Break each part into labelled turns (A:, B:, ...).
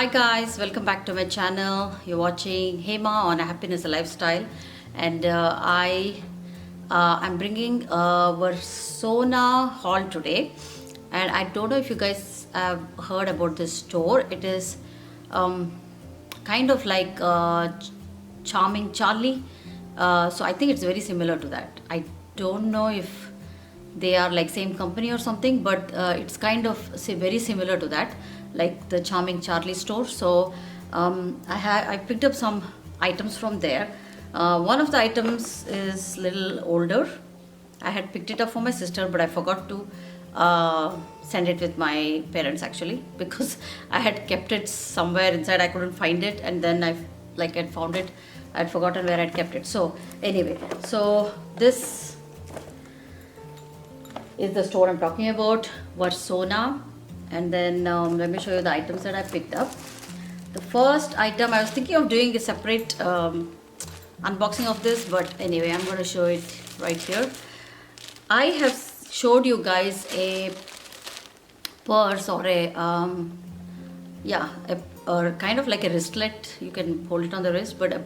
A: Hi guys, welcome back to my channel. You're watching Hema on a Happiness Lifestyle, and I'm bringing a Versona haul today. And I don't know if you guys have heard about this store. It is um, kind of like Charming Charlie. So I think it's very similar to that. I don't know if they are like same company or something, but it's kind of very similar to that, like the Charming Charlie store. So I picked up some items from there. One of the items is little older. I had picked it up for my sister, but I forgot to send it with my parents actually because I had kept it somewhere inside. I couldn't find it, and then I had found it. I'd forgotten where I'd kept it. So anyway, so this is the store I'm talking about, Versona. And then let me show you the items that I picked up. The first item, I was thinking of doing a separate unboxing of this, but anyway, I'm going to show it right here. I have showed you guys a purse or or kind of like a wristlet. You can hold it on the wrist, but a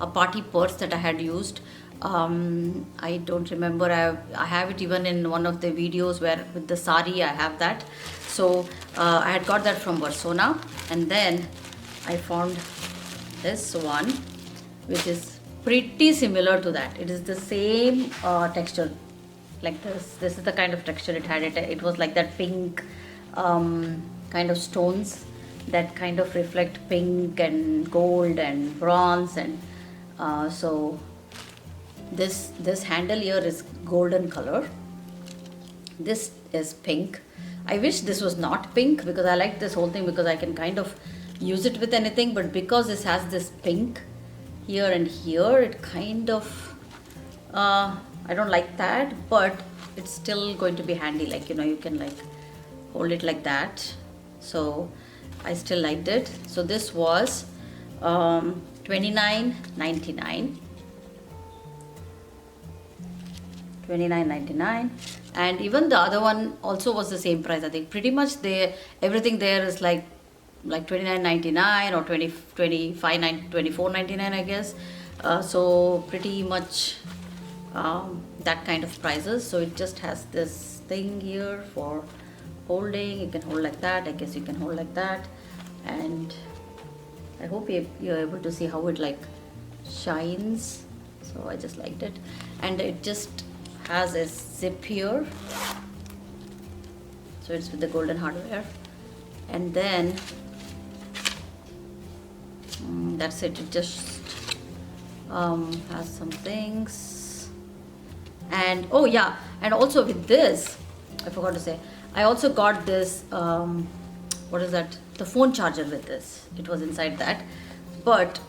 A: party purse that I had used. I don't remember. I have it even in one of the videos where with the sari I have that. So I had got that from Versona, and then I found this one, which is pretty similar to that. It is the same texture, like this. This is the kind of texture it had. It was like that pink kind of stones that kind of reflect pink and gold and bronze, and so this handle here is golden color. This is pink. I wish this was not pink because I like this whole thing because I can kind of use it with anything, but because this has this pink here and here, it kind of I don't like that, but it's still going to be handy, like you can like hold it like that. So I still liked it. So this was $29.99. $29.99, and even the other one also was the same price. I think pretty much everything there is like $29.99 or $24.99, I guess. So pretty much that kind of prices. So it just has this thing here for holding. You can hold like that. I guess you can hold like that, and I hope you're able to see how it like shines. So I just liked it, and it just has a zip here, so it's with the golden hardware, and then that's it. It just has some things, and oh yeah, and also with this I forgot to say, I also got this what is that, the phone charger with this. It was inside that, but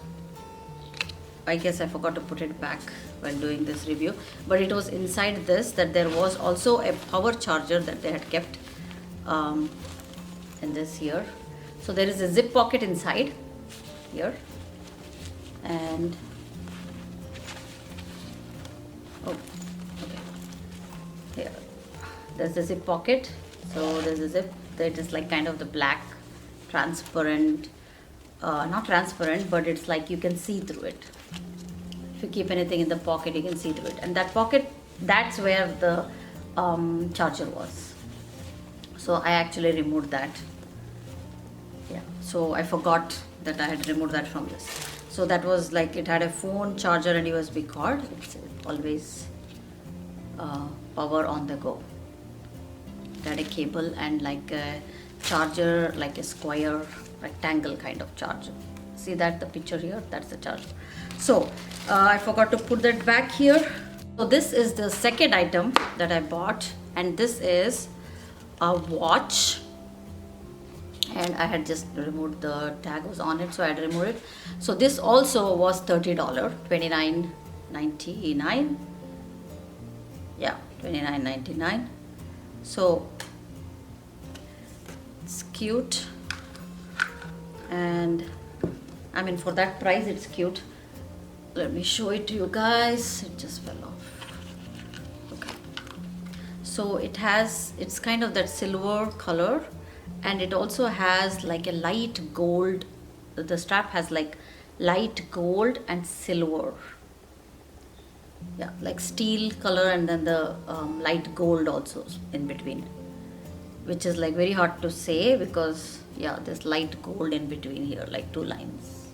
A: I guess I forgot to put it back while doing this review, but it was inside this, that there was also a power charger that they had kept in this here. So there is a zip pocket inside here, and oh okay, here there's the zip pocket. So there's a zip that is like kind of the black transparent, not transparent, but it's like you can see through it. If you keep anything in the pocket, you can see through it, and that pocket, that's where the charger was. So I actually removed that. Yeah, so I forgot that I had removed that from this. So that was like, it had a phone charger and USB cord. It's always power on the go. It had a cable and like a charger, like a square rectangle kind of charger. See that, the picture here, that's the charger. So I forgot to put that back here. So this is the second item that I bought, and this is a watch, and I had just removed the tag was on it, so I had removed it. So this also was $30, $29.99. Yeah, $29.99. So it's cute, and I mean, for that price it's cute. Let me show it to you guys. It just fell off. Okay, so it's kind of that silver color, and it also has like a light gold. The strap has like light gold and silver, yeah, like steel color, and then the light gold also in between, which is like very hard to say because yeah, there's light gold in between here, like two lines.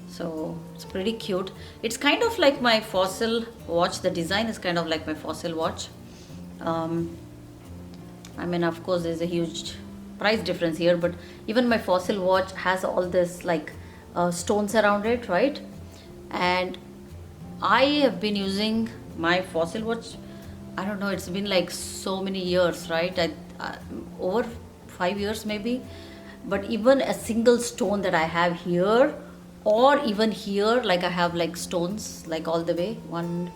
A: So it's pretty cute. It's kind of like my Fossil watch. The design is kind of like my Fossil watch. I mean, of course, there's a huge price difference here, but even my Fossil watch has all this like stones around it, right? And I have been using my Fossil watch. I don't know. It's been like so many years, right? Over 5 years maybe. But even a single stone that I have here, or even here, like I have like stones like all the way, 1,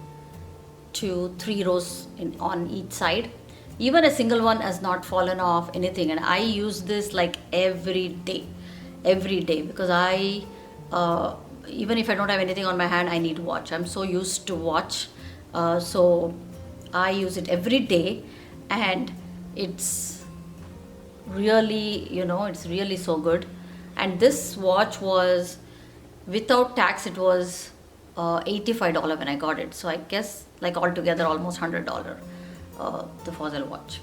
A: 2, 3 rows on each side. Even a single one has not fallen off anything, and I use this like every day because I even if I don't have anything on my hand, I need watch. I'm so used to watch, so I use it every day, and it's really, it's really so good. And this watch was without tax, it was $85 when I got it. So I guess like altogether almost $100, the Fossil watch.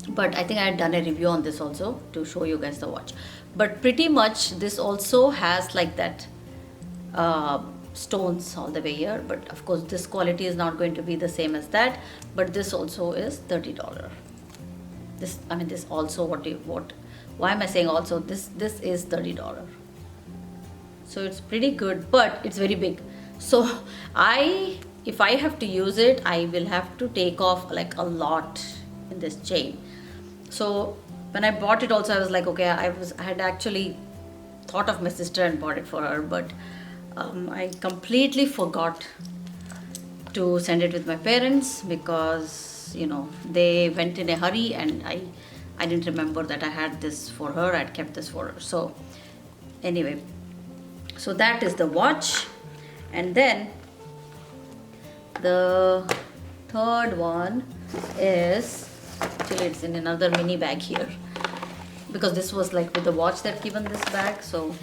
A: But I think I had done a review on this also to show you guys the watch. But pretty much this also has like that stones all the way here. But of course this quality is not going to be the same as that. But this also is $30. This also, why am I saying also? This is $30. So it's pretty good, but it's very big. So if I have to use it, I will have to take off like a lot in this chain. So when I bought it also, I was like, okay, I had actually thought of my sister and bought it for her, but I completely forgot to send it with my parents because they went in a hurry, and I didn't remember that I had this for her. I'd kept this for her. So anyway, so that is the watch. And then the third one is, actually it's in another mini bag here, because this was like with the watch that given this bag. So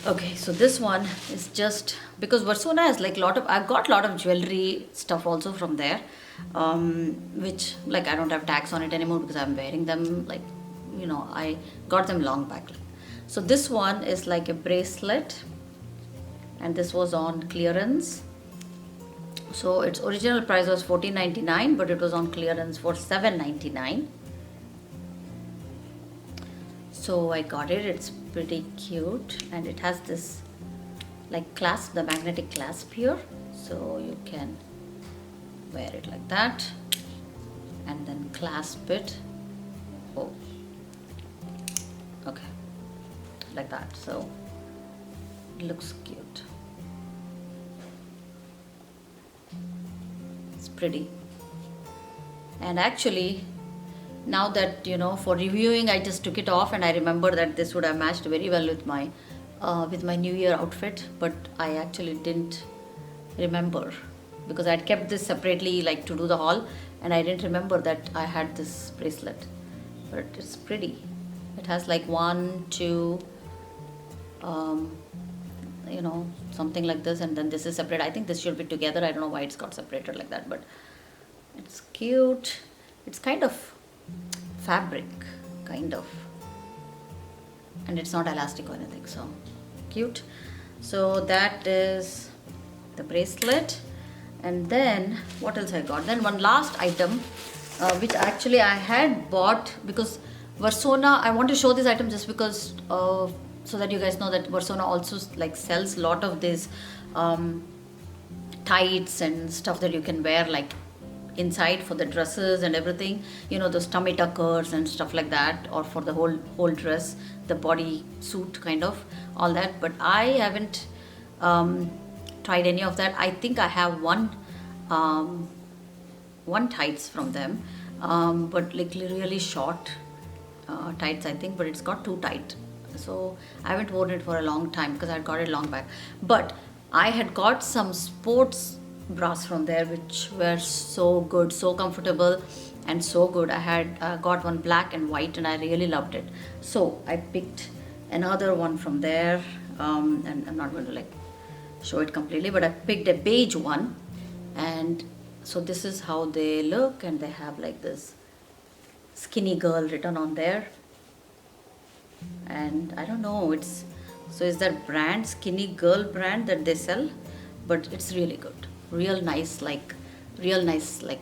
A: okay, so this one is just because Versona has like I've got a lot of jewelry stuff also from there, which like I don't have tags on it anymore because I'm wearing them, like I got them long back. So this one is like a bracelet, and this was on clearance. So its original price was $14.99, but it was on clearance for $7.99. So I got it. It's pretty cute, and it has this like clasp, the magnetic clasp here, so you can wear it like that and then clasp it. Oh, okay, like that. So it looks cute. It's pretty. And actually, now that for reviewing, I just took it off, and I remember that this would have matched very well with my New Year outfit, but I actually didn't remember because I'd kept this separately like to do the haul, and I didn't remember that I had this bracelet. But it's pretty. It has like 1, 2, something like this, and then this is separate. I think this should be together. I don't know why it's got separated like that, but it's cute. It's kind of fabric, kind of, and it's not elastic or anything, so cute. So that is the bracelet. And then what else I got? Then one last item, which actually I had bought because Versona, I want to show this item just because so that you guys know that Versona also like sells a lot of these tights and stuff that you can wear like inside for the dresses and everything, those tummy tuckers and stuff like that, or for the whole dress, the body suit kind of, all that. But I haven't tried any of that. I think I have one tights from them, but like really short tights, I think, but it's got too tight, so I haven't worn it for a long time because I got it long back. But I had got some sports bras from there which were so good, so comfortable, and so good. I had got one black and white and I really loved it. So I picked another one from there, and I'm not going to like show it completely, but I picked a beige one. And so this is how they look, and they have like this skinny girl written on there. And I don't know, it's so is that brand skinny girl brand that they sell, but it's really good, real nice like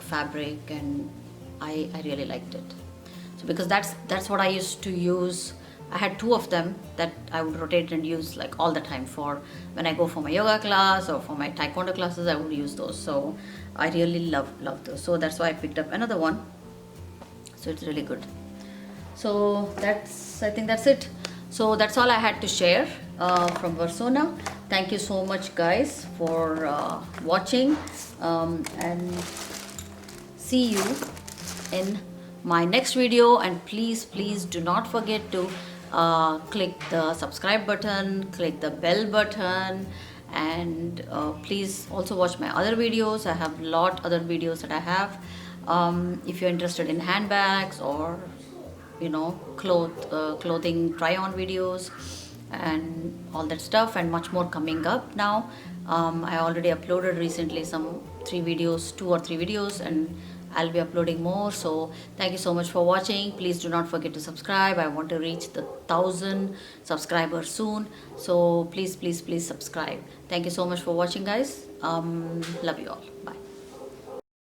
A: fabric, and I really liked it. So because that's what I used to use. I had two of them that I would rotate and use like all the time. For when I go for my yoga class or for my taekwondo classes, I would use those. So I really love those, so that's why I picked up another one. So it's really good. So I think that's it. So that's all I had to share from Versona. Thank you so much guys for watching, and see you in my next video. And please do not forget to click the subscribe button, click the bell button, and please also watch my other videos. I have other videos that I have. If you're interested in handbags or clothing try on videos and all that stuff, and much more coming up now. I already uploaded recently some 2 or 3 videos, and I'll be uploading more. So thank you so much for watching. Please do not forget to subscribe. I want to reach the 1,000 subscribers soon, so please subscribe. Thank you so much for watching guys. Love you all. Bye.